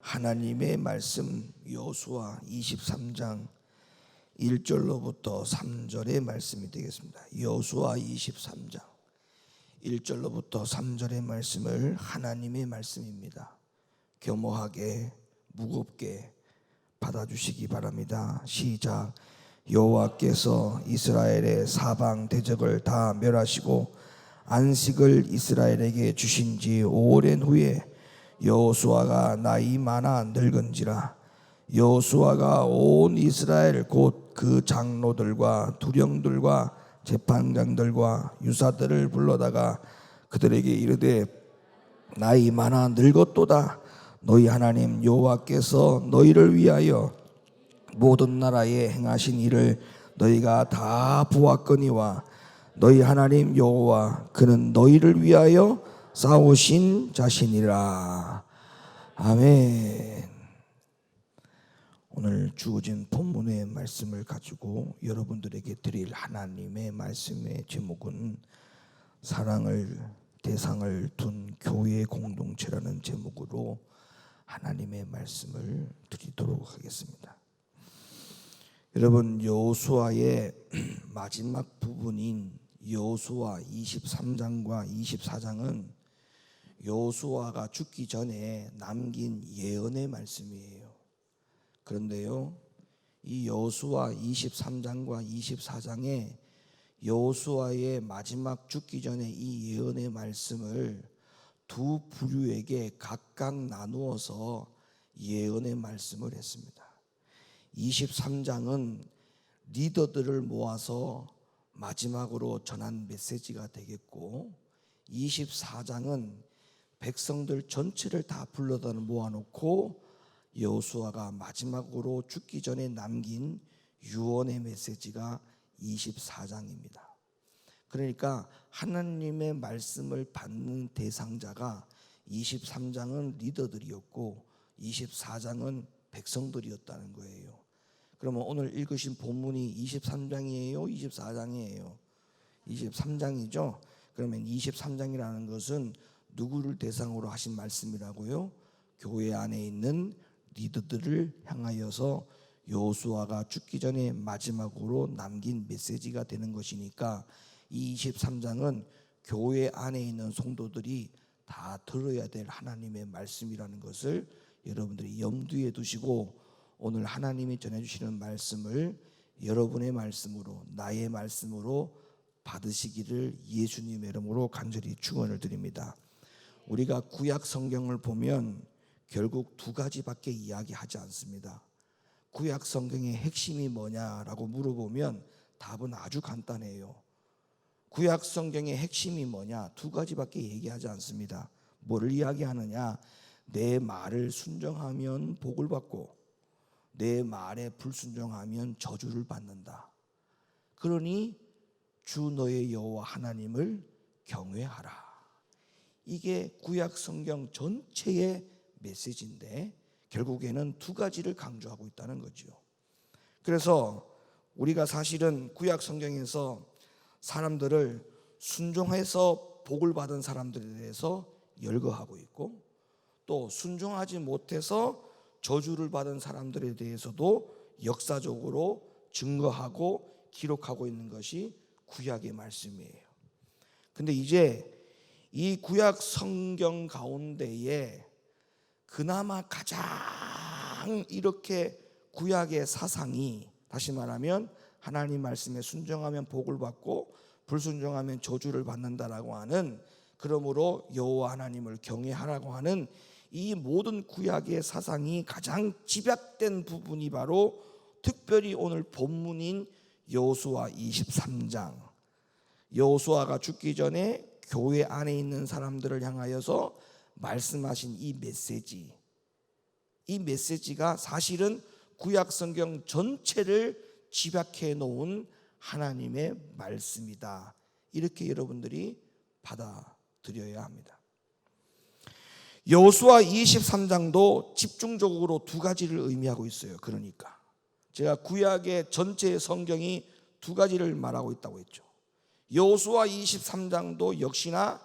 하나님의 말씀 여호수아 23장 1절로부터 3절의 말씀이 되겠습니다. 여호수아 23장 1절로부터 3절의 말씀을 하나님의 말씀입니다. 겸허하게 무겁게 받아주시기 바랍니다. 시작. 여호와께서 이스라엘의 사방 대적을 다 멸하시고 안식을 이스라엘에게 주신 지 오랜 후에 여호수아가 나이 많아 늙은지라 여호수아가 온 이스라엘 곧 그 장로들과 두령들과 재판장들과 유사들을 불러다가 그들에게 이르되 나이 많아 늙었도다. 너희 하나님 여호와께서 너희를 위하여 모든 나라에 행하신 일을 너희가 다 보았거니와 너희 하나님 여호와 그는 너희를 위하여 싸우신 자신이라. 아멘. 오늘 주어진 본문의 말씀을 가지고 여러분들에게 드릴 하나님의 말씀의 제목은 사랑을 대상을 둔 교회 공동체라는 제목으로 하나님의 말씀을 드리도록 하겠습니다. 여러분, 여호수아의 마지막 부분인 여호수아 23장과 24장은 여호수아가 죽기 전에 남긴 예언의 말씀이에요. 그런데요, 이 여호수아 23장과 24장에 여호수아의 마지막 죽기 전에 이 예언의 말씀을 두 부류에게 각각 나누어서 예언의 말씀을 했습니다. 23장은 리더들을 모아서 마지막으로 전한 메시지가 되겠고, 24장은 백성들 전체를 다 불러다 모아놓고 여호수아가 마지막으로 죽기 전에 남긴 유언의 메시지가 24장입니다. 그러니까 하나님의 말씀을 받는 대상자가 23장은 리더들이었고 24장은 백성들이었다는 거예요. 그러면 오늘 읽으신 본문이 23장이에요? 24장이에요? 23장이죠? 그러면 23장이라는 것은 누구를 대상으로 하신 말씀이라고요? 교회 안에 있는 리더들을 향하여서 여호수아가 죽기 전에 마지막으로 남긴 메시지가 되는 것이니까 이 23장은 교회 안에 있는 성도들이 다 들어야 될 하나님의 말씀이라는 것을 여러분들이 염두에 두시고 오늘 하나님이 전해주시는 말씀을 여러분의 말씀으로, 나의 말씀으로 받으시기를 예수님의 이름으로 간절히 축원을 드립니다. 우리가 구약 성경을 보면 결국 두 가지밖에 이야기하지 않습니다. 구약 성경의 핵심이 뭐냐라고 물어보면 답은 아주 간단해요. 구약 성경의 핵심이 뭐냐? 두 가지밖에 얘기하지 않습니다. 뭐를 이야기하느냐? 내 말을 순종하면 복을 받고 내 말에 불순종하면 저주를 받는다. 그러니 주 너의 여호와 하나님을 경외하라. 이게 구약 성경 전체의 메시지인데 결국에는 두 가지를 강조하고 있다는 거죠. 그래서 우리가 사실은 구약 성경에서 사람들을 순종해서 복을 받은 사람들에 대해서 열거하고 있고 또 순종하지 못해서 저주를 받은 사람들에 대해서도 역사적으로 증거하고 기록하고 있는 것이 구약의 말씀이에요. 근데 이제 이 구약 성경 가운데에 그나마 가장 이렇게 구약의 사상이, 다시 말하면 하나님 말씀에 순종하면 복을 받고 불순종하면 저주를 받는다라고 하는, 그러므로 여호와 하나님을 경외하라고 하는 이 모든 구약의 사상이 가장 집약된 부분이 바로 특별히 오늘 본문인 여호수아 23장. 여호수아가 죽기 전에 교회 안에 있는 사람들을 향하여서 말씀하신 이 메시지가 사실은 구약 성경 전체를 집약해 놓은 하나님의 말씀이다. 이렇게 여러분들이 받아들여야 합니다. 여호수아 23장도 집중적으로 두 가지를 의미하고 있어요. 그러니까 제가 구약의 전체 성경이 두 가지를 말하고 있다고 했죠. 여호수아 23장도 역시나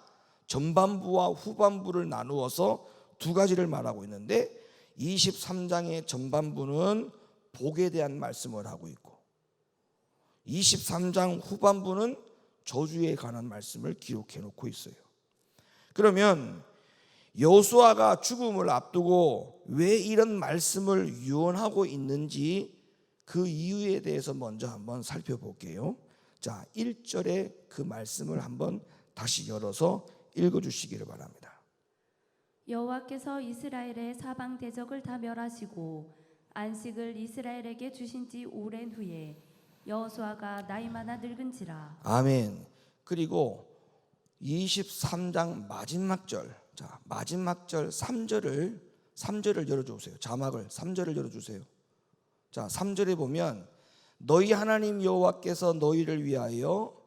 전반부와 후반부를 나누어서 두 가지를 말하고 있는데 23장의 전반부는 복에 대한 말씀을 하고 있고 23장 후반부는 저주에 관한 말씀을 기록해 놓고 있어요. 그러면 여호수아가 죽음을 앞두고 왜 이런 말씀을 유언하고 있는지 그 이유에 대해서 먼저 한번 살펴볼게요. 자, 1절에 그 말씀을 한번 다시 열어서 읽어주시기를 바랍니다. 여호와께서 이스라엘의 사방 대적을 다 멸하시고 안식을 이스라엘에게 주신 지 오랜 후에 여호수아가 나이 많아 늙은지라. 아멘. 그리고 23장 마지막 절, 자, 마지막 절 3절을 열어주세요. 자막을 3절을 열어주세요. 자, 3절에 보면 너희 하나님 여호와께서 너희를 위하여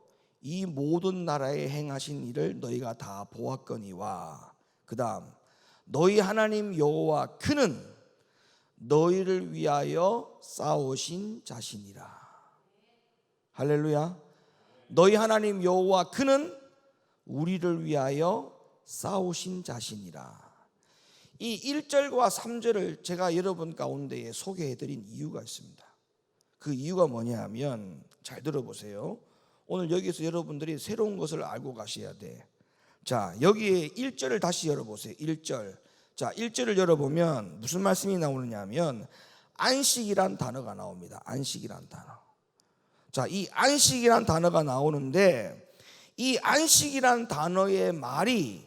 이 모든 나라에 행하신 일을 너희가 다 보았거니와, 그 다음 너희 하나님 여호와 그는 너희를 위하여 싸우신 자신이라. 할렐루야. 너희 하나님 여호와 그는 우리를 위하여 싸우신 자신이라. 이 1절과 3절을 제가 여러분 가운데에 소개해드린 이유가 있습니다. 그 이유가 뭐냐 하면, 잘 들어보세요. 오늘 여기서 여러분들이 새로운 것을 알고 가셔야 돼. 자, 여기에 1절을 다시 열어보세요. 1절. 자, 1절을 열어보면 무슨 말씀이 나오느냐 하면 안식이란 단어가 나옵니다. 안식이란 단어. 자, 이 안식이란 단어가 나오는데 이 안식이란 단어의 말이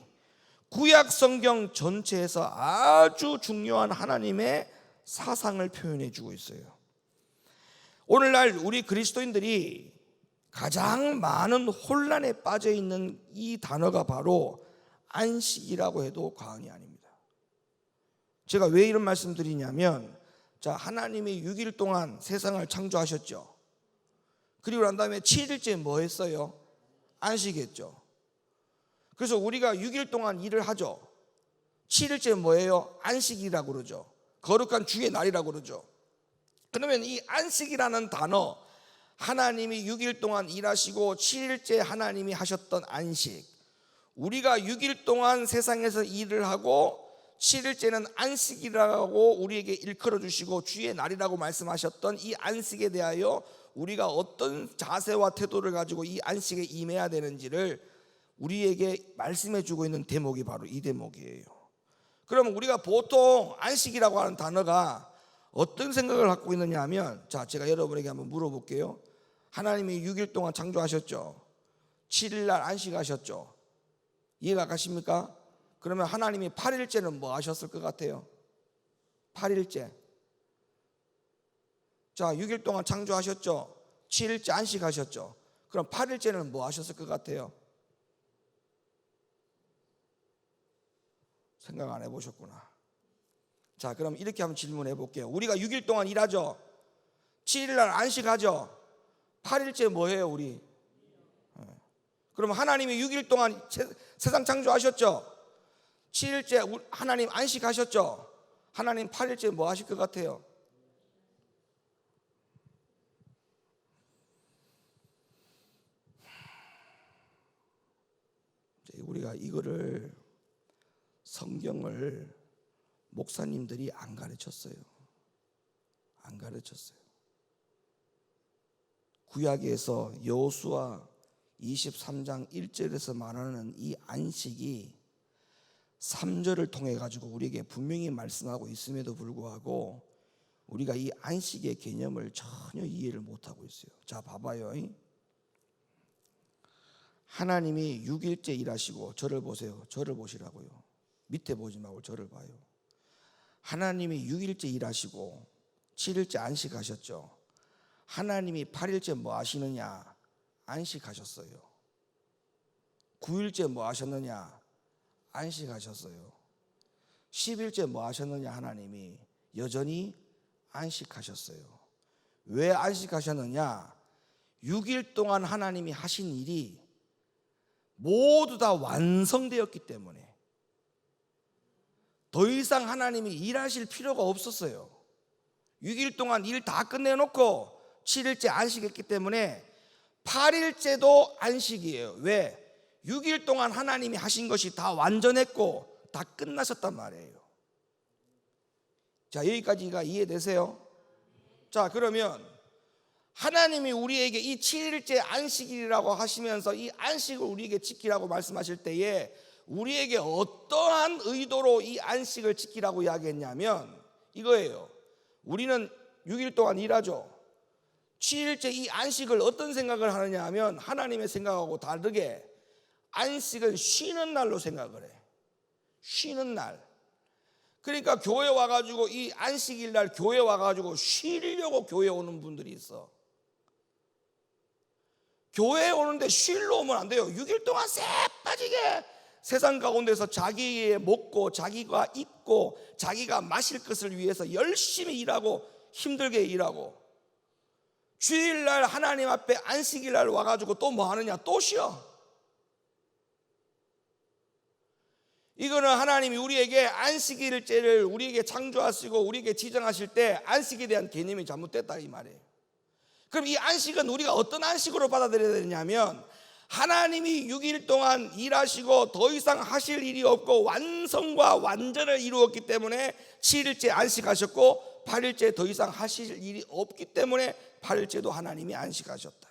구약 성경 전체에서 아주 중요한 하나님의 사상을 표현해 주고 있어요. 오늘날 우리 그리스도인들이 가장 많은 혼란에 빠져 있는 이 단어가 바로 안식이라고 해도 과언이 아닙니다. 제가 왜 이런 말씀 드리냐면, 자, 하나님이 6일 동안 세상을 창조하셨죠. 그리고 난 다음에 7일째 뭐 했어요? 안식했죠. 그래서 우리가 6일 동안 일을 하죠. 7일째 뭐예요? 안식이라고 그러죠. 거룩한 주의 날이라고 그러죠. 그러면 이 안식이라는 단어, 하나님이 6일 동안 일하시고 7일째 하나님이 하셨던 안식, 우리가 6일 동안 세상에서 일을 하고 7일째는 안식이라고 우리에게 일컬어 주시고 주의 날이라고 말씀하셨던 이 안식에 대하여 우리가 어떤 자세와 태도를 가지고 이 안식에 임해야 되는지를 우리에게 말씀해 주고 있는 대목이 바로 이 대목이에요. 그러면 우리가 보통 안식이라고 하는 단어가 어떤 생각을 갖고 있느냐 하면, 자, 제가 여러분에게 한번 물어볼게요. 하나님이 6일 동안 창조하셨죠. 7일날 안식하셨죠. 이해가 가십니까? 그러면 하나님이 8일째는 뭐 하셨을 것 같아요? 8일째. 자, 6일 동안 창조하셨죠. 7일째 안식하셨죠. 그럼 8일째는 뭐 하셨을 것 같아요? 생각 안 해보셨구나. 자, 그럼 이렇게 한번 질문해 볼게요. 우리가 6일 동안 일하죠. 7일날 안식하죠. 8일째 뭐해요 우리? 그럼 하나님이 6일 동안 세상 창조하셨죠. 7일째 하나님 안식하셨죠. 하나님 8일째 뭐 하실 것 같아요? 우리가 이거를, 성경을 목사님들이 안 가르쳤어요. 안 가르쳤어요. 구약에서 여호수아 23장 1절에서 말하는 이 안식이 3절을 통해 가지고 우리에게 분명히 말씀하고 있음에도 불구하고 우리가 이 안식의 개념을 전혀 이해를 못하고 있어요. 자, 봐봐요. 하나님이 6일째 일하시고, 저를 보세요. 저를 보시라고요. 밑에 보지 말고 저를 봐요. 하나님이 6일째 일하시고 7일째 안식하셨죠. 하나님이 8일째 뭐 하시느냐? 안식하셨어요. 9일째 뭐 하셨느냐? 안식하셨어요. 10일째 뭐 하셨느냐? 하나님이 여전히 안식하셨어요. 왜 안식하셨느냐? 6일 동안 하나님이 하신 일이 모두 다 완성되었기 때문에 더 이상 하나님이 일하실 필요가 없었어요. 6일 동안 일 다 끝내놓고 7일째 안식했기 때문에 8일째도 안식이에요. 왜? 6일 동안 하나님이 하신 것이 다 완전했고 다 끝나셨단 말이에요. 자, 여기까지가 이해되세요? 자, 그러면 하나님이 우리에게 이 7일째 안식일이라고 하시면서 이 안식을 우리에게 지키라고 말씀하실 때에 우리에게 어떠한 의도로 이 안식을 지키라고 이야기했냐면 이거예요. 우리는 6일 동안 일하죠. 7일째 이 안식을 어떤 생각을 하느냐 하면 하나님의 생각하고 다르게 안식은 쉬는 날로 생각을 해. 쉬는 날. 그러니까 교회 와가지고 이 안식일 날 교회 와가지고 쉬려고 교회 오는 분들이 있어. 교회에 오는데 쉴러 오면 안 돼요. 6일 동안 새빠지게 세상 가운데서 자기 먹고 자기가 입고 자기가 마실 것을 위해서 열심히 일하고 힘들게 일하고 주일날 하나님 앞에 안식일날 와가지고 또 뭐 하느냐? 또 쉬어. 이거는 하나님이 우리에게 안식일제를 우리에게 창조하시고 우리에게 지정하실 때 안식에 대한 개념이 잘못됐다 이 말이에요. 그럼 이 안식은 우리가 어떤 안식으로 받아들여야 되냐면 하나님이 6일 동안 일하시고 더 이상 하실 일이 없고 완성과 완전을 이루었기 때문에 7일째 안식하셨고 8일째 더 이상 하실 일이 없기 때문에 8일째도 하나님이 안식하셨다.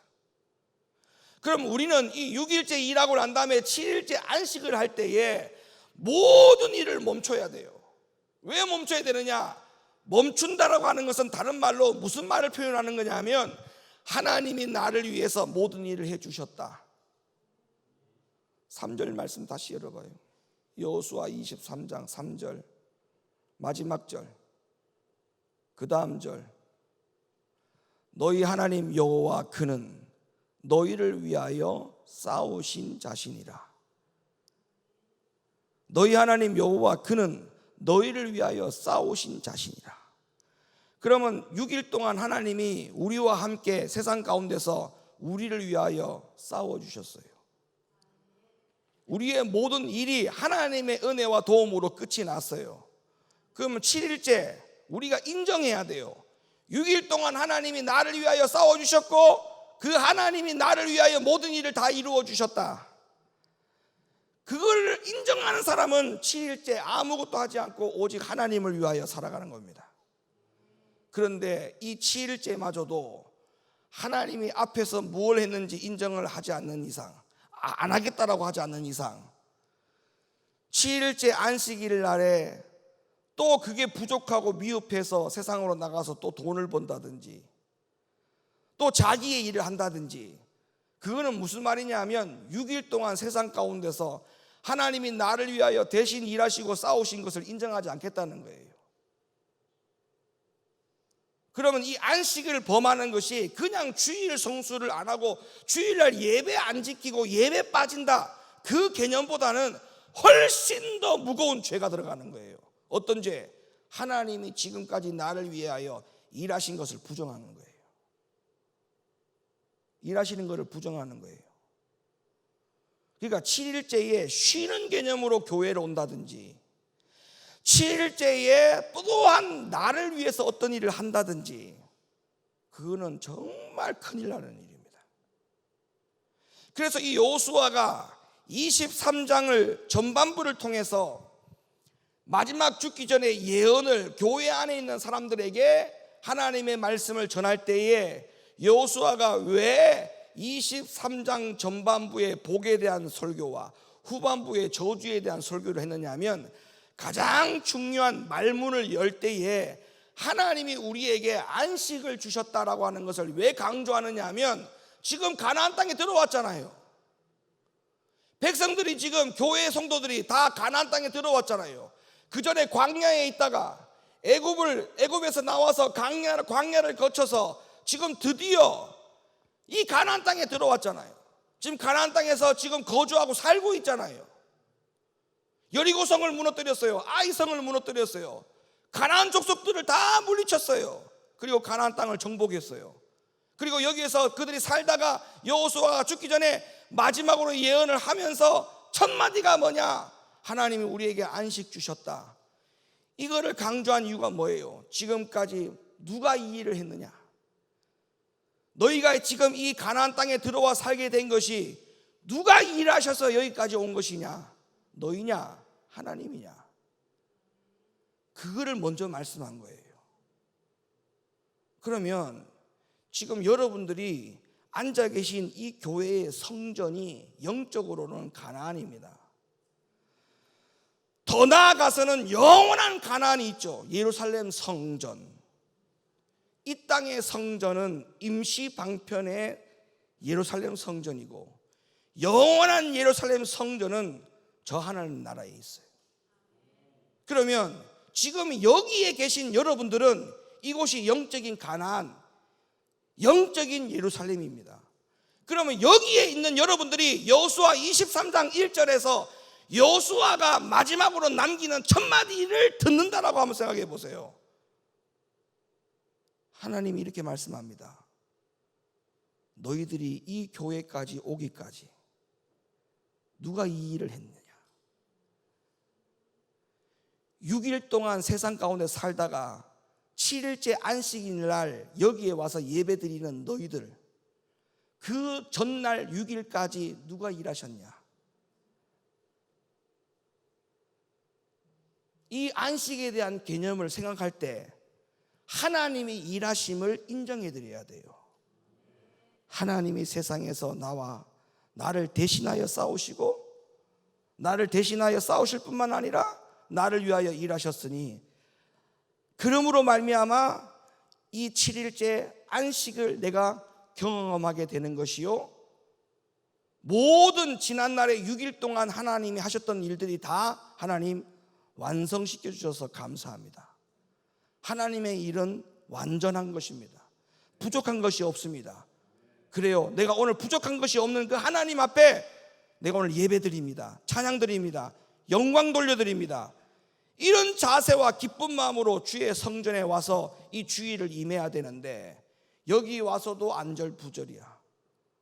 그럼 우리는 이 6일째 일하고 난 다음에 7일째 안식을 할 때에 모든 일을 멈춰야 돼요. 왜 멈춰야 되느냐? 멈춘다라고 하는 것은 다른 말로 무슨 말을 표현하는 거냐면 하나님이 나를 위해서 모든 일을 해주셨다. 3절 말씀 다시 열어봐요. 여호수아 23장 3절 마지막 절 그 다음 절 너희 하나님 여호와 그는 너희를 위하여 싸우신 자신이라. 너희 하나님 여호와 그는 너희를 위하여 싸우신 자신이라. 그러면 6일 동안 하나님이 우리와 함께 세상 가운데서 우리를 위하여 싸워주셨어요. 우리의 모든 일이 하나님의 은혜와 도움으로 끝이 났어요. 그러면 7일째 우리가 인정해야 돼요. 6일 동안 하나님이 나를 위하여 싸워주셨고 그 하나님이 나를 위하여 모든 일을 다 이루어 주셨다. 그걸 인정하는 사람은 7일째 아무것도 하지 않고 오직 하나님을 위하여 살아가는 겁니다. 그런데 이 7일째마저도 하나님이 앞에서 무엇을 했는지 인정을 하지 않는 이상, 안 하겠다라고 하지 않는 이상 7일째 안식일 날에 또 그게 부족하고 미흡해서 세상으로 나가서 또 돈을 번다든지 또 자기의 일을 한다든지 그거는 무슨 말이냐 하면 6일 동안 세상 가운데서 하나님이 나를 위하여 대신 일하시고 싸우신 것을 인정하지 않겠다는 거예요. 그러면 이 안식을 범하는 것이 그냥 주일 성수를 안 하고 주일날 예배 안 지키고 예배 빠진다 그 개념보다는 훨씬 더 무거운 죄가 들어가는 거예요. 어떤 죄? 하나님이 지금까지 나를 위하여 일하신 것을 부정하는 거예요. 일하시는 것을 부정하는 거예요. 그러니까 7일째에 쉬는 개념으로 교회를 온다든지 7일째에 또한 나를 위해서 어떤 일을 한다든지 그거는 정말 큰일 나는 일입니다. 그래서 이 여호수아가 23장을 전반부를 통해서 마지막 죽기 전에 예언을 교회 안에 있는 사람들에게 하나님의 말씀을 전할 때에 여호수아가 왜 23장 전반부의 복에 대한 설교와 후반부의 저주에 대한 설교를 했느냐 하면 가장 중요한 말문을 열 때에 하나님이 우리에게 안식을 주셨다라고 하는 것을 왜 강조하느냐 하면 지금 가나안 땅에 들어왔잖아요. 백성들이 지금 교회 성도들이 다 가나안 땅에 들어왔잖아요. 그 전에 광야에 있다가 애굽에서 나와서 광야를 거쳐서 지금 드디어 이 가나안 땅에 들어왔잖아요. 지금 가나안 땅에서 지금 거주하고 살고 있잖아요. 여리고성을 무너뜨렸어요. 아이성을 무너뜨렸어요. 가나안 족속들을 다 물리쳤어요. 그리고 가나안 땅을 정복했어요. 그리고 여기에서 그들이 살다가 여호수아가 죽기 전에 마지막으로 예언을 하면서 첫 마디가 뭐냐? 하나님이 우리에게 안식 주셨다. 이거를 강조한 이유가 뭐예요? 지금까지 누가 이 일을 했느냐? 너희가 지금 이 가나안 땅에 들어와 살게 된 것이 누가 일하셔서 여기까지 온 것이냐? 너희냐? 하나님이냐? 그거를 먼저 말씀한 거예요. 그러면 지금 여러분들이 앉아 계신 이 교회의 성전이 영적으로는 가나안입니다. 더 나아가서는 영원한 가나안이 있죠. 예루살렘 성전. 이 땅의 성전은 임시 방편의 예루살렘 성전이고, 영원한 예루살렘 성전은 저 하나님 나라에 있어요. 그러면 지금 여기에 계신 여러분들은 이곳이 영적인 가나안, 영적인 예루살렘입니다. 그러면 여기에 있는 여러분들이 여호수아 23장 1절에서 여호수아가 마지막으로 남기는 첫 마디를 듣는다라고 한번 생각해 보세요. 하나님이 이렇게 말씀합니다. 너희들이 이 교회까지 오기까지 누가 이 일을 했느냐? 6일 동안 세상 가운데 살다가 7일째 안식일 날 여기에 와서 예배드리는 너희들, 그 전날 6일까지 누가 일하셨냐? 이 안식에 대한 개념을 생각할 때 하나님이 일하심을 인정해 드려야 돼요. 하나님이 세상에서 나를 대신하여 싸우시고, 나를 대신하여 싸우실 뿐만 아니라 나를 위하여 일하셨으니, 그러므로 말미암아 이 7일째 안식을 내가 경험하게 되는 것이요, 모든 지난날의 6일 동안 하나님이 하셨던 일들이 다 하나님 완성시켜 주셔서 감사합니다. 하나님의 일은 완전한 것입니다. 부족한 것이 없습니다. 그래요, 내가 오늘 부족한 것이 없는 그 하나님 앞에 내가 오늘 예배드립니다. 찬양드립니다. 영광 돌려드립니다. 이런 자세와 기쁜 마음으로 주의 성전에 와서 이 주일을 임해야 되는데, 여기 와서도 안절부절이야.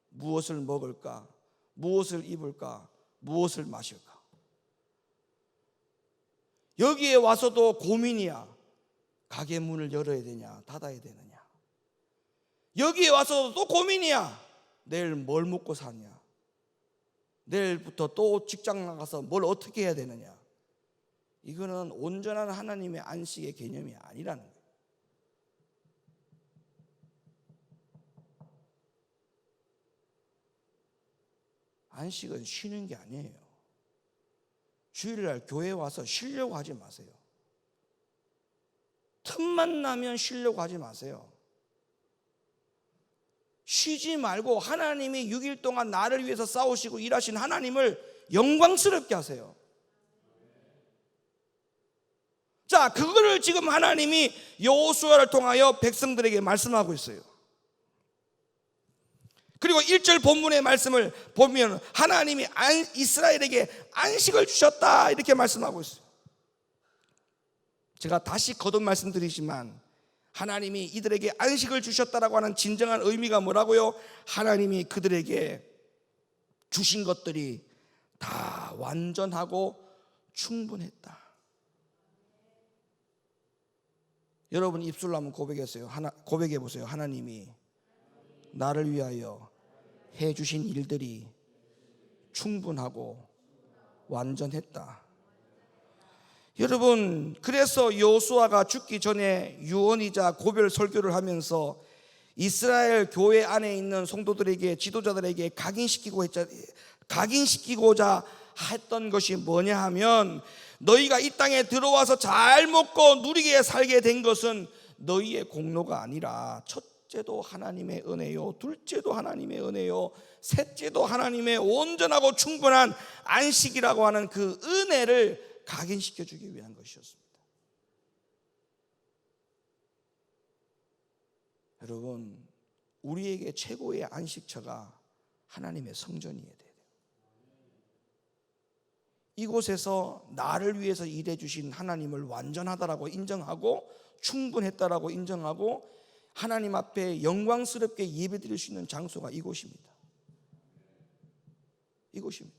무엇을 먹을까? 무엇을 입을까? 무엇을 마실까? 여기에 와서도 고민이야. 가게 문을 열어야 되냐, 닫아야 되느냐. 여기에 와서도 또 고민이야. 내일 뭘 먹고 사냐, 내일부터 또 직장 나가서 뭘 어떻게 해야 되느냐. 이거는 온전한 하나님의 안식의 개념이 아니라는 거예요. 안식은 쉬는 게 아니에요. 주일날 교회에 와서 쉬려고 하지 마세요. 틈만 나면 쉬려고 하지 마세요. 쉬지 말고 하나님이 6일 동안 나를 위해서 싸우시고 일하신 하나님을 영광스럽게 하세요. 자, 그거를 지금 하나님이 여호수아를 통하여 백성들에게 말씀하고 있어요. 그리고 1절 본문의 말씀을 보면 하나님이 이스라엘에게 안식을 주셨다 이렇게 말씀하고 있어요. 제가 다시 거듭 말씀드리지만, 하나님이 이들에게 안식을 주셨다라고 하는 진정한 의미가 뭐라고요? 하나님이 그들에게 주신 것들이 다 완전하고 충분했다. 여러분 입술로 한번 고백해 보세요. 하나님이 나를 위하여 해주신 일들이 충분하고 완전했다. 여러분, 그래서 여호수아가 죽기 전에 유언이자 고별 설교를 하면서 이스라엘 교회 안에 있는 성도들에게, 지도자들에게 각인시키고자 했던 것이 뭐냐 하면, 너희가 이 땅에 들어와서 잘 먹고 누리게 살게 된 것은 너희의 공로가 아니라 첫째도 하나님의 은혜요, 둘째도 하나님의 은혜요, 셋째도 하나님의 온전하고 충분한 안식이라고 하는 그 은혜를 각인시켜 주기 위한 것이었습니다. 여러분, 우리에게 최고의 안식처가 하나님의 성전이어야 돼요. 이곳에서 나를 위해서 일해 주신 하나님을 완전하다라고 인정하고 충분했다라고 인정하고 하나님 앞에 영광스럽게 예배드릴 수 있는 장소가 이곳입니다. 이곳입니다.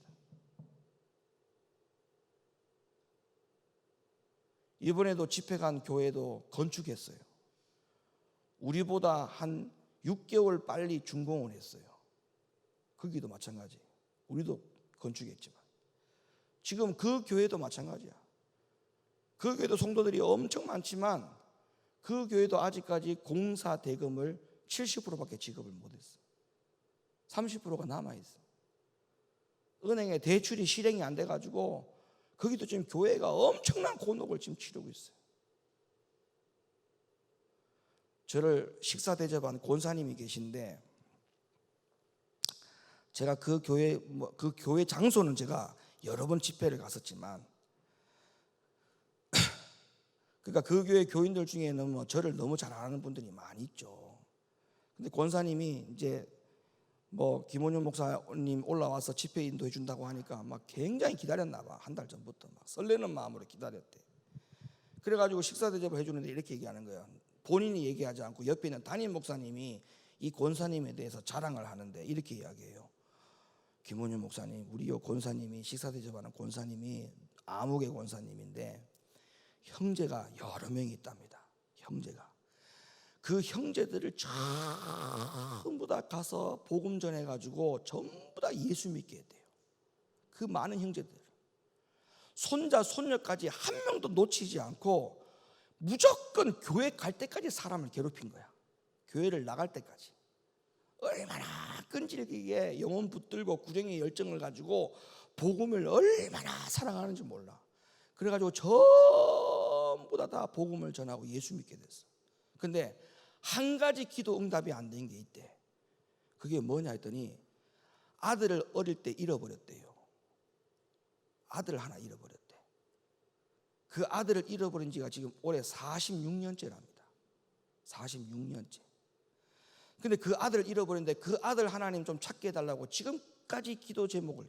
이번에도 집회 간 교회도 건축했어요. 우리보다 한 6개월 빨리 준공을 했어요. 거기도 마찬가지. 우리도 건축했지만 지금 그 교회도 마찬가지야. 그 교회도 성도들이 엄청 많지만 그 교회도 아직까지 공사 대금을 70%밖에 지급을 못했어. 30%가 남아있어. 은행에 대출이 실행이 안 돼가지고 거기도 지금 교회가 엄청난 곤혹을 지금 치르고 있어요. 저를 식사 대접한 권사님이 계신데, 제가 그 교회 장소는 제가 여러 번 집회를 갔었지만, 그러니까 그 교회 교인들 중에는 뭐 저를 너무 잘 아는 분들이 많이 있죠. 근데 권사님이 이제 뭐 김원효 목사님 올라와서 집회 인도해 준다고 하니까 막 굉장히 기다렸나 봐. 한 달 전부터 막 설레는 마음으로 기다렸대. 그래가지고 식사 대접을 해주는데 이렇게 얘기하는 거예요. 본인이 얘기하지 않고 옆에 있는 담임 목사님이 이 권사님에 대해서 자랑을 하는데 이렇게 이야기해요. 김원효 목사님, 우리 요 권사님이, 식사 대접하는 권사님이 아무개 권사님인데 형제가 여러 명이 있답니다. 형제가. 그 형제들을 전부 다 가서 복음 전해가지고 전부 다 예수 믿게 했대요. 그 많은 형제들, 손자 손녀까지 한 명도 놓치지 않고 무조건 교회 갈 때까지 사람을 괴롭힌 거야. 교회를 나갈 때까지. 얼마나 끈질기게 영혼 붙들고 구정의 열정을 가지고 복음을 얼마나 사랑하는지 몰라. 그래가지고 전부 다 복음을 전하고 예수 믿게 됐어. 근데 한 가지 기도 응답이 안 된 게 있대. 그게 뭐냐 했더니 아들을 어릴 때 잃어버렸대요. 아들을 하나 잃어버렸대. 그 아들을 잃어버린 지가 지금 올해 46년째랍니다. 46년째. 근데 그 아들을 잃어버렸는데 그 아들 하나님 좀 찾게 해달라고 지금까지 기도 제목을,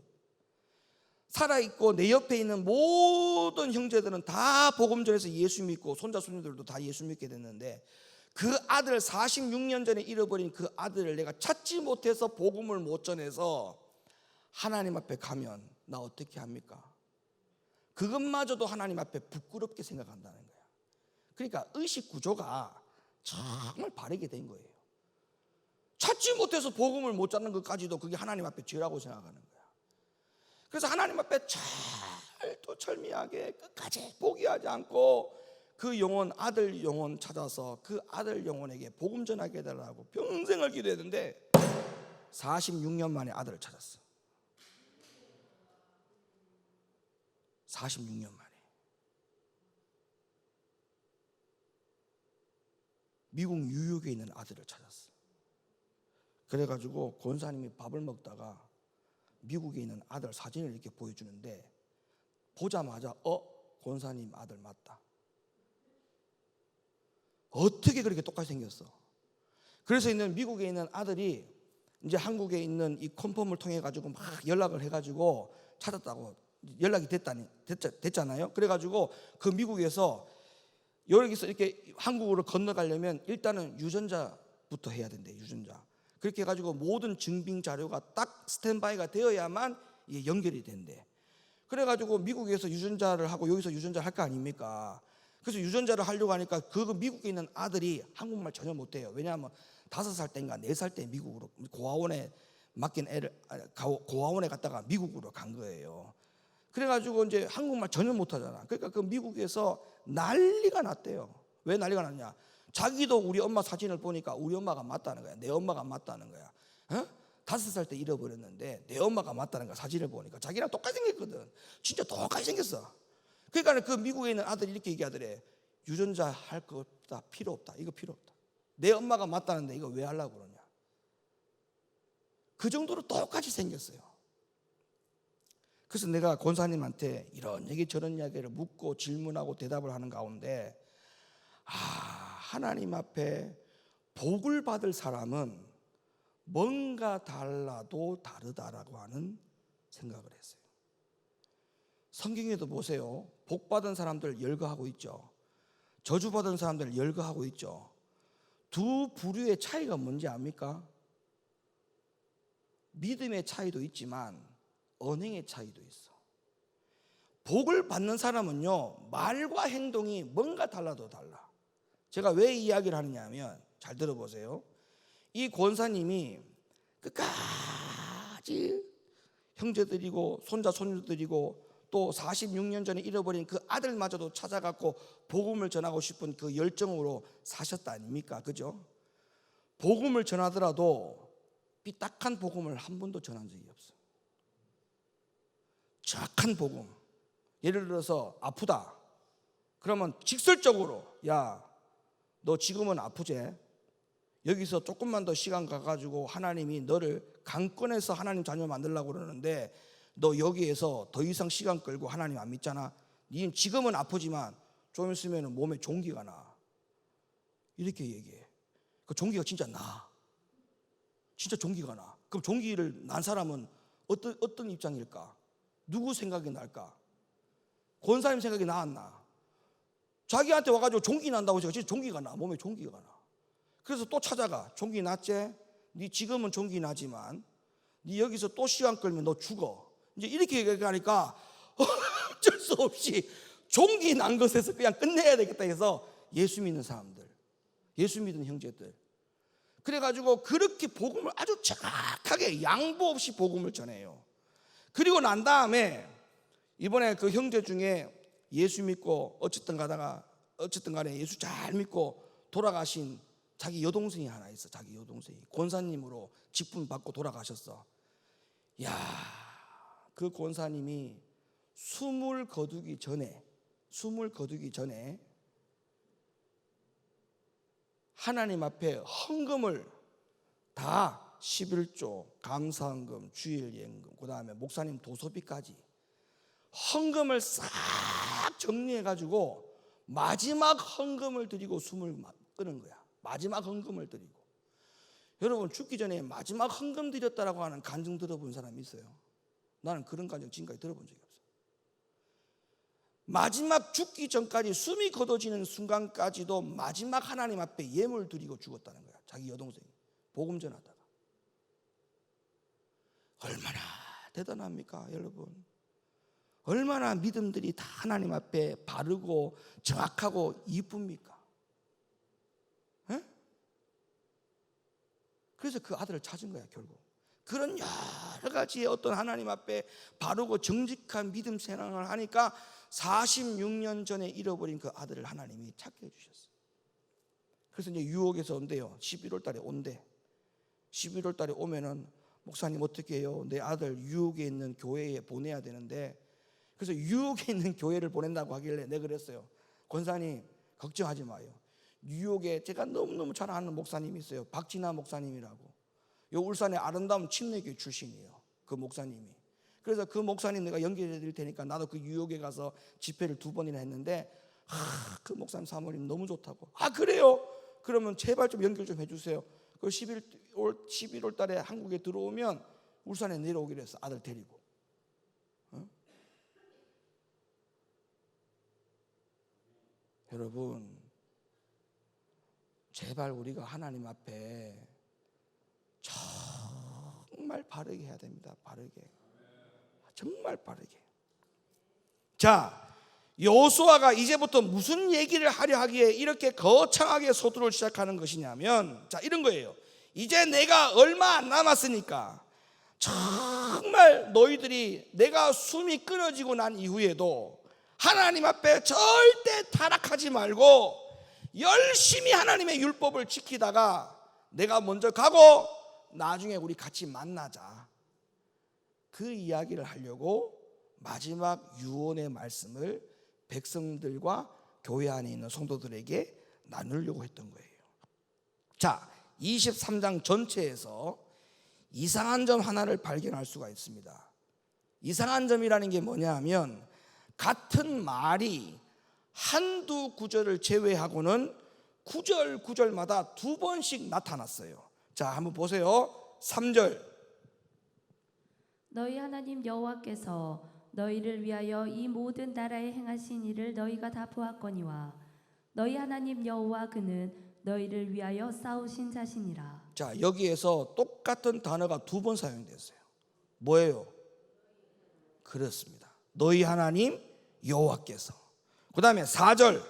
살아있고 내 옆에 있는 모든 형제들은 다 복음 전해서 예수 믿고 손자 손녀들도 다 예수 믿게 됐는데 그 아들 46년 전에 잃어버린 그 아들을 내가 찾지 못해서 복음을 못 전해서 하나님 앞에 가면 나 어떻게 합니까? 그것마저도 하나님 앞에 부끄럽게 생각한다는 거야. 그러니까 의식 구조가 정말 바르게 된 거예요. 찾지 못해서 복음을 못 찾는 것까지도 그게 하나님 앞에 죄라고 생각하는 거야. 그래서 하나님 앞에 철미하게 끝까지 포기하지 않고 그 영혼, 아들 영혼 찾아서 그 아들 영혼에게 복음 전하게 해달라고 평생을 기도했는데 46년 만에 아들을 찾았어. 46년 만에. 미국 뉴욕에 있는 아들을 찾았어. 그래가지고 권사님이 밥을 먹다가 미국에 있는 아들 사진을 이렇게 보여주는데 보자마자 권사님 아들 맞다. 어떻게 그렇게 똑같이 생겼어? 그래서 미국에 있는 아들이 이제 한국에 있는 이 컨펌을 통해 가지고 막 연락을 해가지고 찾았다고 연락이 됐잖아요. 그래가지고 그 미국에서 여기서 이렇게 한국으로 건너가려면 일단은 유전자부터 해야 된대. 유전자. 그렇게 해가지고 모든 증빙 자료가 딱 스탠바이가 되어야만 이게 연결이 된대. 그래가지고 미국에서 유전자를 하고 여기서 유전자를 할 거 아닙니까? 그래서 유전자를 하려고 하니까 그 미국에 있는 아들이 한국말 전혀 못해요. 왜냐하면 5살 때인가 4살 때 미국으로 고아원에 맡긴 고아원에 갔다가 미국으로 간 거예요. 그래가지고 이제 한국말 전혀 못하잖아. 그러니까 그 미국에서 난리가 났대요. 왜 난리가 났냐? 자기도 우리 엄마 사진을 보니까 우리 엄마가 맞다는 거야. 내 엄마가 맞다는 거야. 5살 때 잃어버렸는데 내 엄마가 맞다는 거야. 사진을 보니까 자기랑 똑같이 생겼거든. 진짜 똑같이 생겼어. 그러니까 그 미국에 있는 아들이 이렇게 얘기하더래. 유전자 할 거 없다. 필요 없다. 이거 필요 없다. 내 엄마가 맞다는데 이거 왜 하려고 그러냐. 그 정도로 똑같이 생겼어요. 그래서 내가 권사님한테 이런 얘기 저런 이야기를 묻고 질문하고 대답을 하는 가운데 하나님 앞에 복을 받을 사람은 뭔가 달라도 다르다라고 하는 생각을 했어요. 성경에도 보세요. 복 받은 사람들 열거하고 있죠. 저주 받은 사람들 열거하고 있죠. 두 부류의 차이가 뭔지 압니까? 믿음의 차이도 있지만 언행의 차이도 있어. 복을 받는 사람은요, 말과 행동이 뭔가 달라도 달라. 제가 왜 이 이야기를 하느냐 하면 잘 들어보세요. 이 권사님이 끝까지 형제들이고 손자 손녀들이고 또 46년 전에 잃어버린 그 아들마저도 찾아갖고 복음을 전하고 싶은 그 열정으로 사셨다 아닙니까? 그죠? 복음을 전하더라도 삐딱한 복음을 한 번도 전한 적이 없어요. 정확한 복음. 예를 들어서 아프다. 그러면 직설적으로 야, 너 지금은 아프지? 여기서 조금만 더 시간 가가지고 하나님이 너를 강권해서 하나님 자녀 만들려고 그러는데 너 여기에서 더 이상 시간 끌고 하나님 안 믿잖아. 니 지금은 아프지만 좀 있으면 몸에 종기가 나. 이렇게 얘기해. 그 종기가 진짜 나. 진짜 종기가 나. 그럼 종기를 난 사람은 어떤 입장일까? 누구 생각이 날까? 권사님 생각이 나 안 나? 자기한테 와가지고 종기 난다고 해서 진짜 종기가 나. 몸에 종기가 나. 그래서 또 찾아가. 종기 났지? 네 지금은 종기 나지만 네 여기서 또 시간 끌면 너 죽어. 이제 이렇게 얘기하니까 어쩔 수 없이 종기 난 것에서 그냥 끝내야 되겠다 해서 예수 믿는 사람들, 예수 믿는 형제들, 그래가지고 그렇게 복음을 아주 정확하게 양보 없이 복음을 전해요. 그리고 난 다음에 이번에 그 형제 중에 예수 믿고 어쨌든 간에 예수 잘 믿고 돌아가신 자기 여동생이 하나 있어. 자기 여동생이 권사님으로 직분 받고 돌아가셨어. 야, 그 권사님이 숨을 거두기 전에 하나님 앞에 헌금을 다 11조, 감사헌금, 주일예금, 그 다음에 목사님 도서비까지 헌금을 싹 정리해가지고 마지막 헌금을 드리고 숨을 끊은 거야. 마지막 헌금을 드리고. 여러분, 죽기 전에 마지막 헌금 드렸다라고 하는 간증 들어본 사람이 있어요? 나는 그런 간증 지금까지 들어본 적이 없어요. 마지막 죽기 전까지 숨이 거둬지는 순간까지도 마지막 하나님 앞에 예물 드리고 죽었다는 거야. 자기 여동생이 복음 전하다가. 얼마나 대단합니까, 여러분? 얼마나 믿음들이 다 하나님 앞에 바르고 정확하고 이쁩니까? 에? 그래서 그 아들을 찾은 거야, 결국. 그런 여러 가지의 어떤 하나님 앞에 바르고 정직한 믿음 생활을 하니까 46년 전에 잃어버린 그 아들을 하나님이 찾게 해주셨어요. 그래서 이제 유혹에서 온대요. 11월 달에 온대. 11월 달에 오면은 목사님 어떻게 해요? 내 아들 유혹에 있는 교회에 보내야 되는데, 그래서 유혹에 있는 교회를 보낸다고 하길래 내가 그랬어요. 권사님 걱정하지 마요. 뉴욕에 제가 너무너무 잘 아는 목사님이 있어요. 박진아 목사님이라고. 요 울산의 아름다운 침례교회 출신이에요. 그 목사님이. 그래서 그 목사님 내가 연결해 드릴 테니까 나도 그 뉴욕에 가서 집회를 2번이나 했는데 그 목사님 사모님 너무 좋다고. 아 그래요? 그러면 제발 좀 연결 좀 해주세요. 그 11월 달에 한국에 들어오면 울산에 내려오기로 했어. 아들 데리고. 여러분, 제발 우리가 하나님 앞에 정말 바르게 해야 됩니다. 바르게. 정말 바르게. 자, 여호수아가 이제부터 무슨 얘기를 하려 하기에 이렇게 거창하게 서두를 시작하는 것이냐면, 자, 이런 거예요. 이제 내가 얼마 안 남았으니까 정말 너희들이 내가 숨이 끊어지고 난 이후에도 하나님 앞에 절대 타락하지 말고 열심히 하나님의 율법을 지키다가 내가 먼저 가고 나중에 우리 같이 만나자. 그 이야기를 하려고 마지막 유언의 말씀을 백성들과 교회 안에 있는 성도들에게 나누려고 했던 거예요. 자, 23장 전체에서 이상한 점 하나를 발견할 수가 있습니다. 이상한 점이라는 게 뭐냐 하면, 같은 말이 한두 구절을 제외하고는 구절마다 2번씩 나타났어요. 자, 한번 보세요. 3절. 너희 하나님 여호와께서 너희를 위하여 이 모든 나라에 행하신 일을 너희가 다 보았거니와 너희 하나님 여호와 그는 너희를 위하여 싸우신 자시니라. 자, 여기에서 똑같은 단어가 2번 사용됐어요. 뭐예요? 그렇습니다. 너희 하나님 여호와께서. 그 다음에 4절.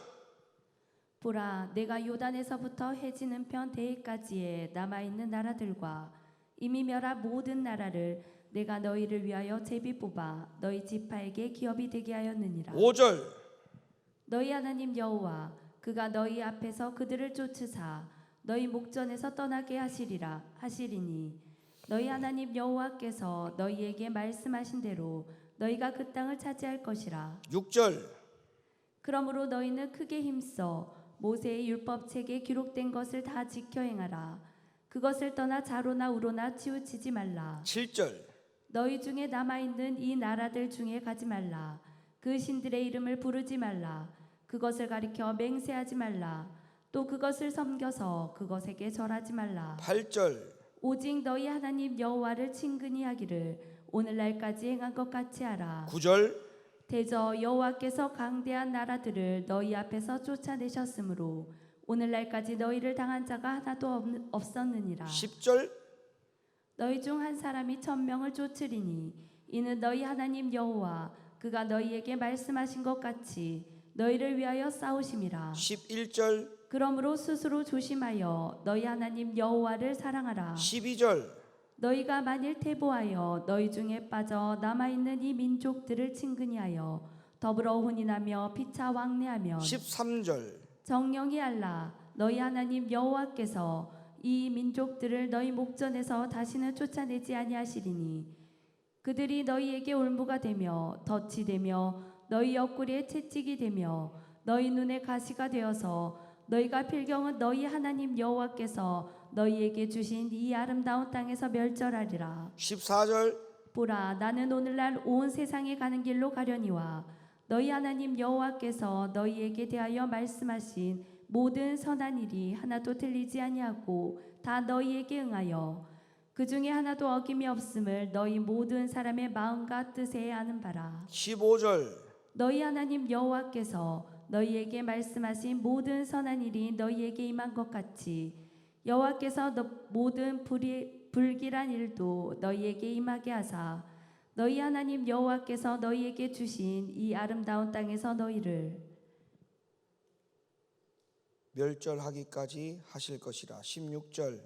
보라, 내가 요단에서부터 해지는 편 대해까지의 남아있는 나라들과 이미 멸한 모든 나라를 내가 너희를 위하여 제비 뽑아 너희 지파에게 기업이 되게 하였느니라. 5절 너희 하나님 여호와 그가 너희 앞에서 그들을 쫓으사 너희 목전에서 떠나게 하시리니 너희 하나님 여호와께서 너희에게 말씀하신 대로 너희가 그 땅을 차지할 것이라. 6절 그러므로 너희는 크게 힘써 모세의 율법책에 기록된 것을 다 지켜 행하라. 그것을 떠나 좌로나 우로나 치우치지 말라. 7절 너희 중에 남아있는 이 나라들 중에 가지 말라. 그 신들의 이름을 부르지 말라. 그것을 가리켜 맹세하지 말라. 또 그것을 섬겨서 그것에게 절하지 말라. 8절 오직 너희 하나님 여호와를 친근히 하기를 오늘날까지 행한 것 같이 하라. 9절 대저 여호와께서 강대한 나라들을 너희 앞에서 쫓아내셨으므로 오늘날까지 너희를 당한 자가 하나도 없었느니라. 10절 너희 중 한 사람이 1000명을 쫓으리니 이는 너희 하나님 여호와 그가 너희에게 말씀하신 것 같이 너희를 위하여 싸우심이라. 11절 그러므로 스스로 조심하여 너희 하나님 여호와를 사랑하라. 12절 너희가 만일 퇴보하여 너희 중에 빠져 남아있는 이 민족들을 친근히하여 더불어 혼인하며 피차 왕래하면 13절 정령이 알라 너희 하나님 여호와께서 이 민족들을 너희 목전에서 다시는 쫓아내지 아니하시리니 그들이 너희에게 올무가 되며 덫이 되며 너희 옆구리에 채찍이 되며 너희 눈에 가시가 되어서 너희가 필경은 너희 하나님 여호와께서 너희에게 주신 이 아름다운 땅에서 멸절하리라. 14절 보라 나는 오늘날 온 세상에 가는 길로 가려니와 너희 하나님 여호와께서 너희에게 대하여 말씀하신 모든 선한 일이 하나도 틀리지 아니하고 다 너희에게 응하여 그 중에 하나도 어김이 없음을 너희 모든 사람의 마음과 뜻에 아는 바라. 15절 너희 하나님 여호와께서 너희에게 말씀하신 모든 선한 일이 너희에게 임한 것 같이 여호와께서 모든 불길한 일도 너희에게 임하게 하사 너희 하나님 여호와께서 너희에게 주신 이 아름다운 땅에서 너희를 멸절하기까지 하실 것이라. 16절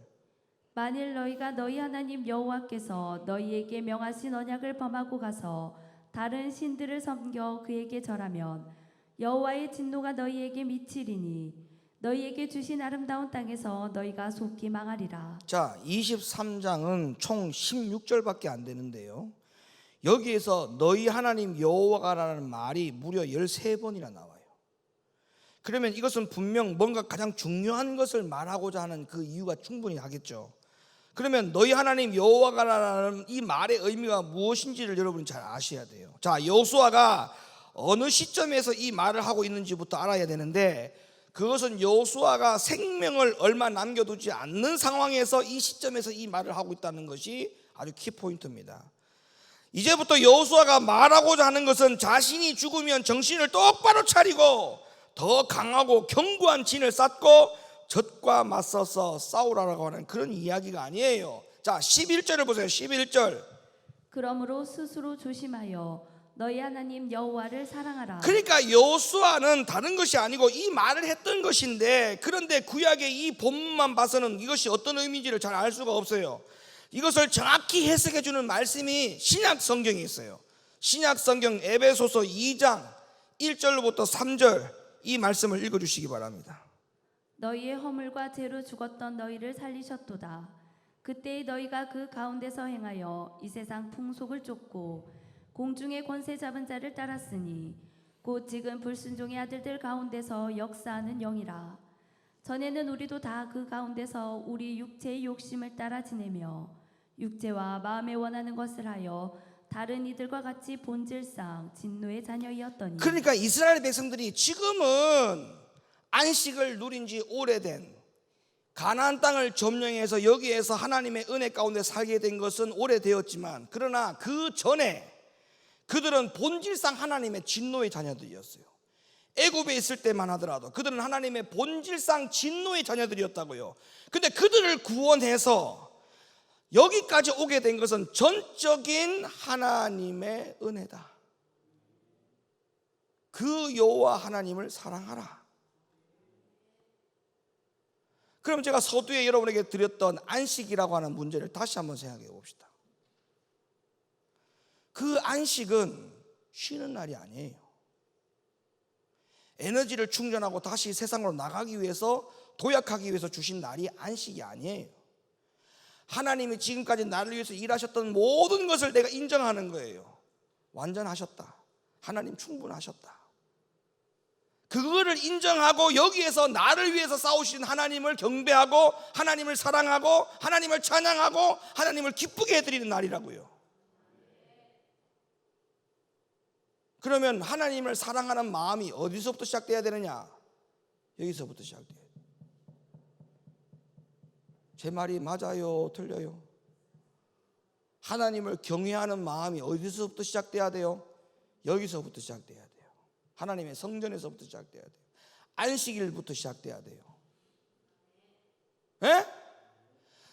만일 너희가 너희 하나님 여호와께서 너희에게 명하신 언약을 범하고 가서 다른 신들을 섬겨 그에게 절하면 여호와의 진노가 너희에게 미치리니 너희에게 주신 아름다운 땅에서 너희가 속히 망하리라. 자, 23장은 총 16절밖에 안 되는데요, 여기에서 너희 하나님 여호와가라는 말이 무려 13번이나 나와요. 그러면 이것은 분명 뭔가 가장 중요한 것을 말하고자 하는 그 이유가 충분히 하겠죠. 그러면 너희 하나님 여호와가라는 이 말의 의미가 무엇인지를 여러분이 잘 아셔야 돼요. 자, 여호수아가 어느 시점에서 이 말을 하고 있는지부터 알아야 되는데, 그것은 여호수아가 생명을 얼마 남겨두지 않는 상황에서 이 시점에서 이 말을 하고 있다는 것이 아주 키포인트입니다. 이제부터 여호수아가 말하고자 하는 것은 자신이 죽으면 정신을 똑바로 차리고 더 강하고 견고한 진을 쌓고 적과 맞서서 싸우라고 하는 그런 이야기가 아니에요. 자, 11절을 보세요. 11절. 그러므로 스스로 조심하여 너희 하나님 여호와를 사랑하라. 그러니까 여호수아는 다른 것이 아니고 이 말을 했던 것인데, 그런데 구약의 이 본문만 봐서는 이것이 어떤 의미인지를 잘 알 수가 없어요. 이것을 정확히 해석해 주는 말씀이 신약 성경에 있어요. 신약 성경 에베소서 2장 1절로부터 3절 이 말씀을 읽어 주시기 바랍니다. 너희의 허물과 죄로 죽었던 너희를 살리셨도다. 그때의 너희가 그 가운데서 행하여 이 세상 풍속을 쫓고 공중의 권세 잡은 자를 따랐으니 곧 지금 불순종의 아들들 가운데서 역사하는 영이라. 전에는 우리도 다 그 가운데서 우리 육체의 욕심을 따라 지내며 육체와 마음에 원하는 것을 하여 다른 이들과 같이 본질상 진노의 자녀이었더니. 그러니까 이스라엘 백성들이 지금은 안식을 누린 지 오래된, 가나안 땅을 점령해서 여기에서 하나님의 은혜 가운데 살게 된 것은 오래되었지만, 그러나 그 전에 그들은 본질상 하나님의 진노의 자녀들이었어요. 애굽에 있을 때만 하더라도 그들은 하나님의 본질상 진노의 자녀들이었다고요. 근데 그들을 구원해서 여기까지 오게 된 것은 전적인 하나님의 은혜다. 그 여호와 하나님을 사랑하라. 그럼 제가 서두에 여러분에게 드렸던 안식이라고 하는 문제를 다시 한번 생각해 봅시다. 그 안식은 쉬는 날이 아니에요. 에너지를 충전하고 다시 세상으로 나가기 위해서, 도약하기 위해서 주신 날이 안식이 아니에요. 하나님이 지금까지 나를 위해서 일하셨던 모든 것을 내가 인정하는 거예요. 완전하셨다. 하나님 충분하셨다. 그거를 인정하고 여기에서 나를 위해서 싸우신 하나님을 경배하고 하나님을 사랑하고 하나님을 찬양하고 하나님을 기쁘게 해드리는 날이라고요. 그러면 하나님을 사랑하는 마음이 어디서부터 시작돼야 되느냐? 여기서부터 시작돼야 돼요. 제 말이 맞아요? 틀려요? 하나님을 경외하는 마음이 어디서부터 시작돼야 돼요? 여기서부터 시작돼야 돼요. 하나님의 성전에서부터 시작돼야 돼요. 안식일부터 시작돼야 돼요. 에?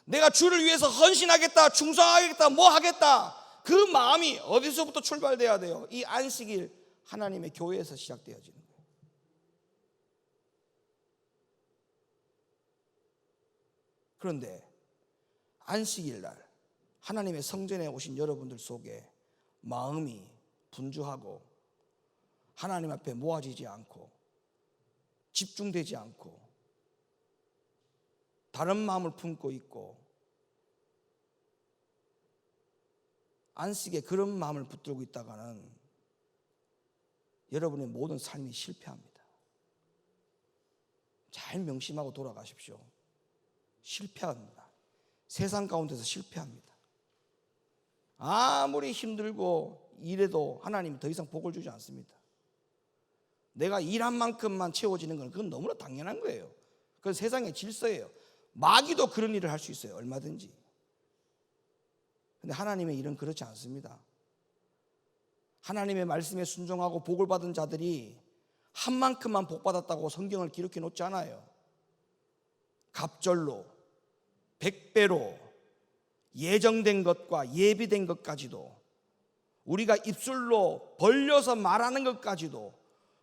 내가 주를 위해서 헌신하겠다, 충성하겠다, 뭐 하겠다, 그 마음이 어디서부터 출발돼야 돼요? 이 안식일 하나님의 교회에서 시작되어지는 거예요. 그런데 안식일 날 하나님의 성전에 오신 여러분들 속에 마음이 분주하고 하나님 앞에 모아지지 않고 집중되지 않고 다른 마음을 품고 있고 안식에 그런 마음을 붙들고 있다가는 여러분의 모든 삶이 실패합니다. 잘 명심하고 돌아가십시오. 실패합니다. 세상 가운데서 실패합니다. 아무리 힘들고 일해도 하나님이 더 이상 복을 주지 않습니다. 내가 일한 만큼만 채워지는 건 그건 너무나 당연한 거예요. 그건 세상의 질서예요. 마귀도 그런 일을 할 수 있어요. 얼마든지. 근데 하나님의 일은 그렇지 않습니다. 하나님의 말씀에 순종하고 복을 받은 자들이 한 만큼만 복 받았다고 성경을 기록해 놓지 않아요. 갑절로, 백배로, 예정된 것과 예비된 것까지도, 우리가 입술로 벌려서 말하는 것까지도,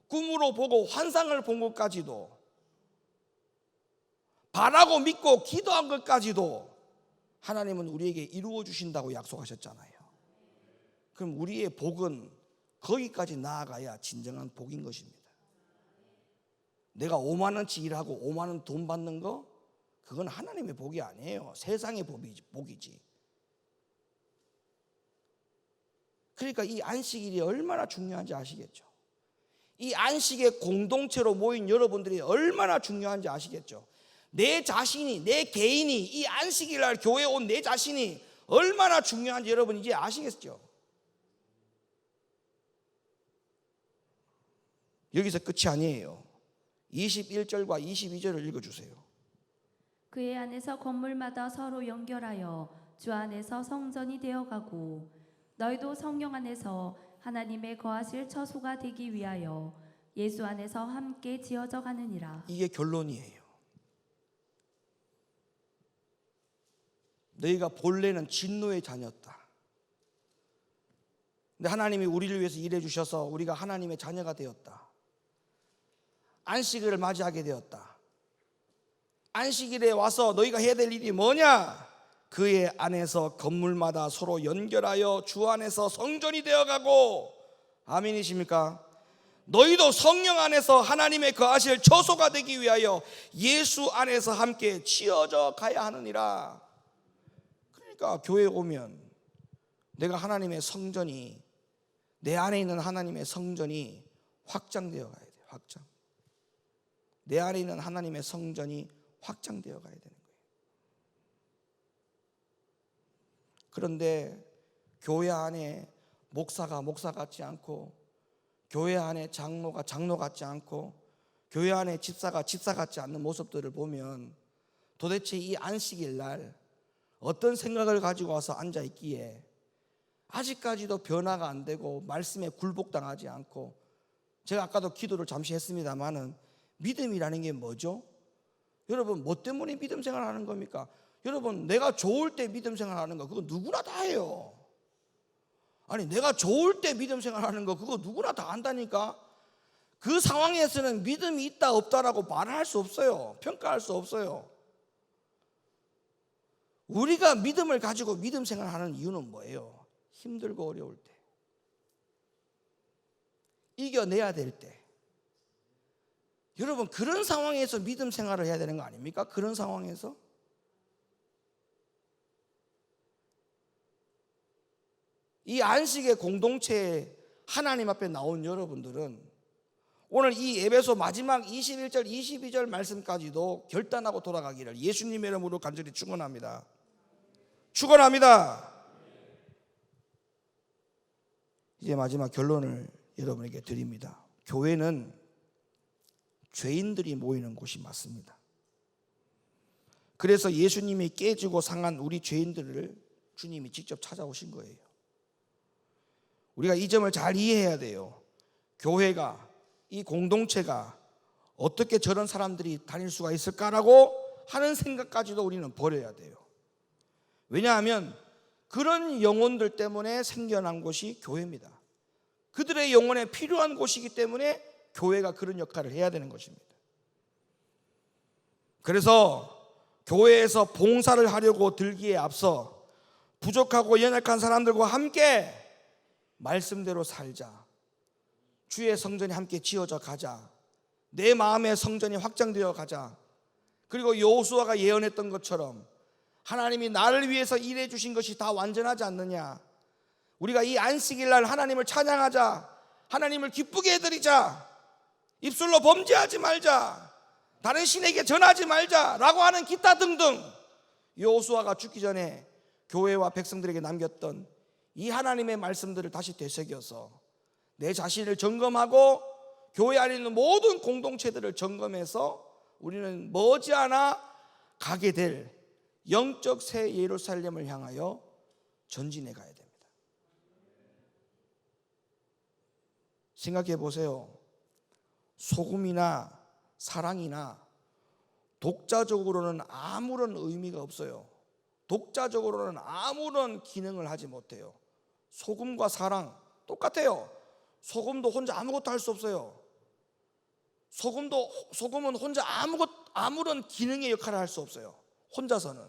꿈으로 보고 환상을 본 것까지도, 바라고 믿고 기도한 것까지도 하나님은 우리에게 이루어 주신다고 약속하셨잖아요. 그럼 우리의 복은 거기까지 나아가야 진정한 복인 것입니다. 내가 5만 원치 일하고 5만 원 돈 받는 거, 그건 하나님의 복이 아니에요. 세상의 복이지. 그러니까 이 안식일이 얼마나 중요한지 아시겠죠? 이 안식의 공동체로 모인 여러분들이 얼마나 중요한지 아시겠죠? 내 자신이, 내 개인이, 이 안식일 날 교회에 온 내 자신이 얼마나 중요한지 여러분 이제 아시겠죠? 여기서 끝이 아니에요. 21절과 22절을 읽어주세요. 그의 안에서 건물마다 서로 연결하여 주 안에서 성전이 되어가고 너희도 성령 안에서 하나님의 거하실 처소가 되기 위하여 예수 안에서 함께 지어져 가느니라. 이게 결론이에요. 너희가 본래는 진노의 자녀였다. 근데 하나님이 우리를 위해서 일해 주셔서 우리가 하나님의 자녀가 되었다. 안식일을 맞이하게 되었다. 안식일에 와서 너희가 해야 될 일이 뭐냐? 그의 안에서 건물마다 서로 연결하여 주 안에서 성전이 되어가고, 아멘이십니까? 너희도 성령 안에서 하나님의 거하실 처소가 되기 위하여 예수 안에서 함께 지어져 가야 하느니라. 그러니까 교회에 오면 내가 하나님의 성전이, 내 안에 있는 하나님의 성전이 확장되어 가야 돼요. 확장. 내 안에 있는 하나님의 성전이 확장되어 가야 되는 거예요. 그런데 교회 안에 목사가 목사 같지 않고, 교회 안에 장로가 장로 같지 않고, 교회 안에 집사가 집사 같지 않는 모습들을 보면 도대체 이 안식일 날 어떤 생각을 가지고 와서 앉아 있기에 아직까지도 변화가 안 되고 말씀에 굴복당하지 않고, 제가 아까도 기도를 잠시 했습니다마는 믿음이라는 게 뭐죠? 여러분, 뭐 때문에 믿음 생활하는 겁니까? 여러분, 내가 좋을 때 믿음 생활하는 거 그거 누구나 다 해요. 아니, 내가 좋을 때 믿음 생활하는 거 그거 누구나 다 한다니까. 그 상황에서는 믿음이 있다 없다라고 말할 수 없어요. 평가할 수 없어요. 우리가 믿음을 가지고 믿음 생활하는 이유는 뭐예요? 힘들고 어려울 때, 이겨내야 될 때, 여러분 그런 상황에서 믿음 생활을 해야 되는 거 아닙니까? 그런 상황에서 이 안식의 공동체에 하나님 앞에 나온 여러분들은 오늘 이 에베소 마지막 21절 22절 말씀까지도 결단하고 돌아가기를 예수님의 이름으로 간절히 축원합니다. 축원합니다. 이제 마지막 결론을 여러분에게 드립니다. 교회는 죄인들이 모이는 곳이 맞습니다. 그래서 예수님이 깨지고 상한 우리 죄인들을 주님이 직접 찾아오신 거예요. 우리가 이 점을 잘 이해해야 돼요. 교회가, 이 공동체가 어떻게 저런 사람들이 다닐 수가 있을까라고 하는 생각까지도 우리는 버려야 돼요. 왜냐하면 그런 영혼들 때문에 생겨난 곳이 교회입니다. 그들의 영혼에 필요한 곳이기 때문에 교회가 그런 역할을 해야 되는 것입니다. 그래서 교회에서 봉사를 하려고 들기에 앞서 부족하고 연약한 사람들과 함께 말씀대로 살자, 주의 성전이 함께 지어져 가자, 내 마음의 성전이 확장되어 가자, 그리고 여호수아가 예언했던 것처럼 하나님이 나를 위해서 일해 주신 것이 다 완전하지 않느냐, 우리가 이 안식일 날 하나님을 찬양하자, 하나님을 기쁘게 해드리자, 입술로 범죄하지 말자, 다른 신에게 전하지 말자 라고 하는 기타 등등, 여호수아가 죽기 전에 교회와 백성들에게 남겼던 이 하나님의 말씀들을 다시 되새겨서 내 자신을 점검하고 교회 안에 있는 모든 공동체들을 점검해서 우리는 머지않아 가게 될 영적 새 예루살렘을 향하여 전진해 가야 됩니다. 생각해 보세요. 소금이나 사랑이나 독자적으로는 아무런 의미가 없어요. 독자적으로는 아무런 기능을 하지 못해요. 소금과 사랑 똑같아요. 소금도 혼자 아무것도 할 수 없어요. 소금은 혼자 아무런 기능의 역할을 할 수 없어요. 혼자서는.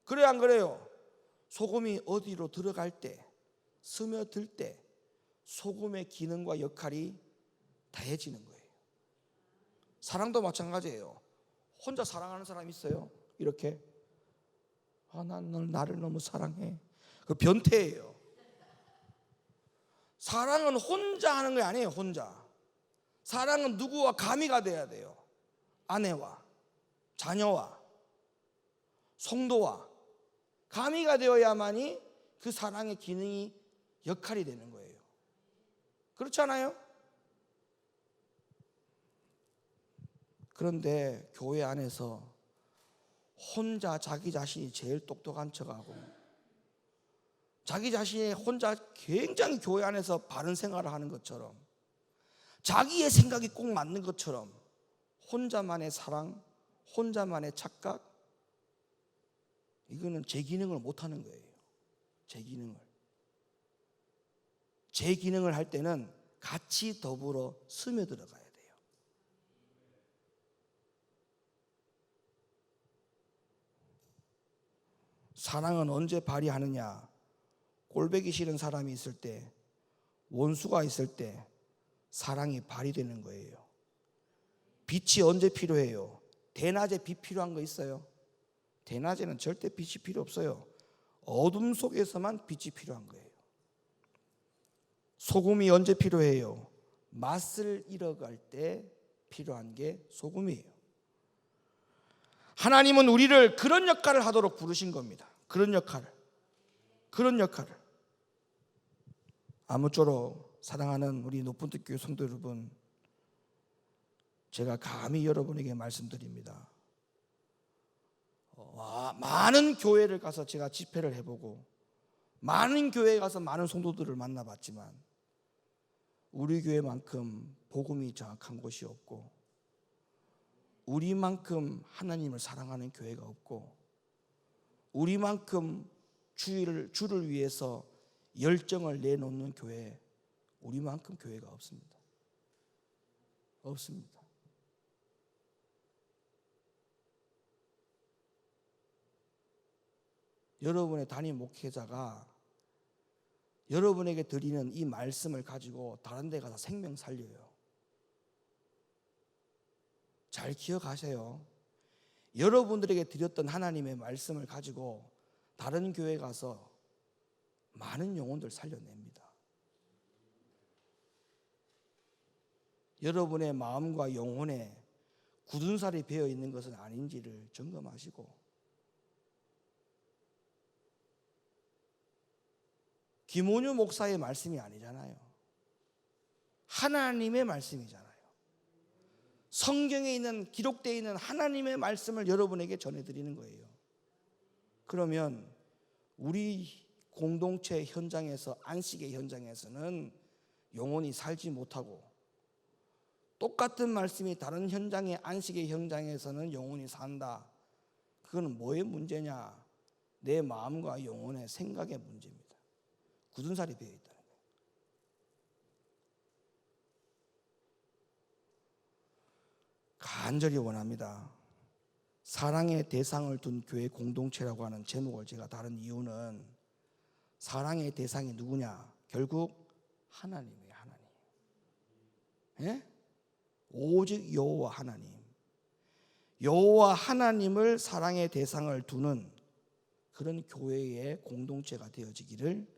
그래요, 안 그래요? 소금이 어디로 들어갈 때, 스며들 때 소금의 기능과 역할이 다해지는 거예요. 사랑도 마찬가지예요. 혼자 사랑하는 사람 있어요? 이렇게 난 널, 나를 너무 사랑해. 그 변태예요. 사랑은 혼자 하는 게 아니에요. 혼자. 사랑은 누구와 가미가 돼야 돼요. 아내와 자녀와 성도와 가미가 되어야만이 그 사랑의 기능이 역할이 되는 거예요. 그렇지 않아요? 그런데 교회 안에서 혼자 자기 자신이 제일 똑똑한 척하고 자기 자신이 혼자 굉장히 교회 안에서 바른 생활을 하는 것처럼 자기의 생각이 꼭 맞는 것처럼 혼자만의 사랑, 혼자만의 착각, 이거는 제 기능을 못하는 거예요. 제 기능을 할 때는 같이 더불어 스며들어가야 돼요. 사랑은 언제 발휘하느냐? 꼴보기 싫은 사람이 있을 때, 원수가 있을 때 사랑이 발휘되는 거예요. 빛이 언제 필요해요? 대낮에 빛 필요한 거 있어요? 대낮에는 절대 빛이 필요 없어요. 어둠 속에서만 빛이 필요한 거예요. 소금이 언제 필요해요? 맛을 잃어갈 때 필요한 게 소금이에요. 하나님은 우리를 그런 역할을 하도록 부르신 겁니다. 그런 역할을. 아무쪼록 사랑하는 우리 높은 뜻 교회 성도 여러분, 제가 감히 여러분에게 말씀드립니다. 많은 교회를 가서 제가 집회를 해보고 많은 교회에 가서 많은 성도들을 만나봤지만 우리 교회만큼 복음이 정확한 곳이 없고 우리만큼 하나님을 사랑하는 교회가 없고 우리만큼 주를 위해서 열정을 내놓는 교회, 우리만큼 교회가 없습니다. 없습니다. 여러분의 담임 목회자가 여러분에게 드리는 이 말씀을 가지고 다른 데 가서 생명 살려요. 잘 기억하세요. 여러분들에게 드렸던 하나님의 말씀을 가지고 다른 교회 가서 많은 영혼들 살려냅니다. 여러분의 마음과 영혼에 굳은 살이 배어 있는 것은 아닌지를 점검하시고, 김원효 목사의 말씀이 아니잖아요. 하나님의 말씀이잖아요. 성경에 있는, 기록되어 있는 하나님의 말씀을 여러분에게 전해드리는 거예요. 그러면 우리 공동체 현장에서, 안식의 현장에서는 영혼이 살지 못하고, 똑같은 말씀이 다른 현장의 안식의 현장에서는 영혼이 산다. 그건 뭐의 문제냐? 내 마음과 영혼의 생각의 문제입니다. 굳은 살이 배어 있다는 거예요. 간절히 원합니다. 사랑의 대상을 둔 교회 공동체라고 하는 제목을 제가 다른 이유는, 사랑의 대상이 누구냐? 결국 하나님이에요. 하나님. 예? 오직 여호와 하나님. 여호와 하나님을 사랑의 대상을 두는 그런 교회의 공동체가 되어지기를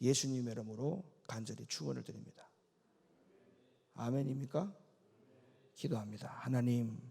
예수님의 이름으로 간절히 축원을 드립니다. 아멘입니까? 기도합니다. 하나님,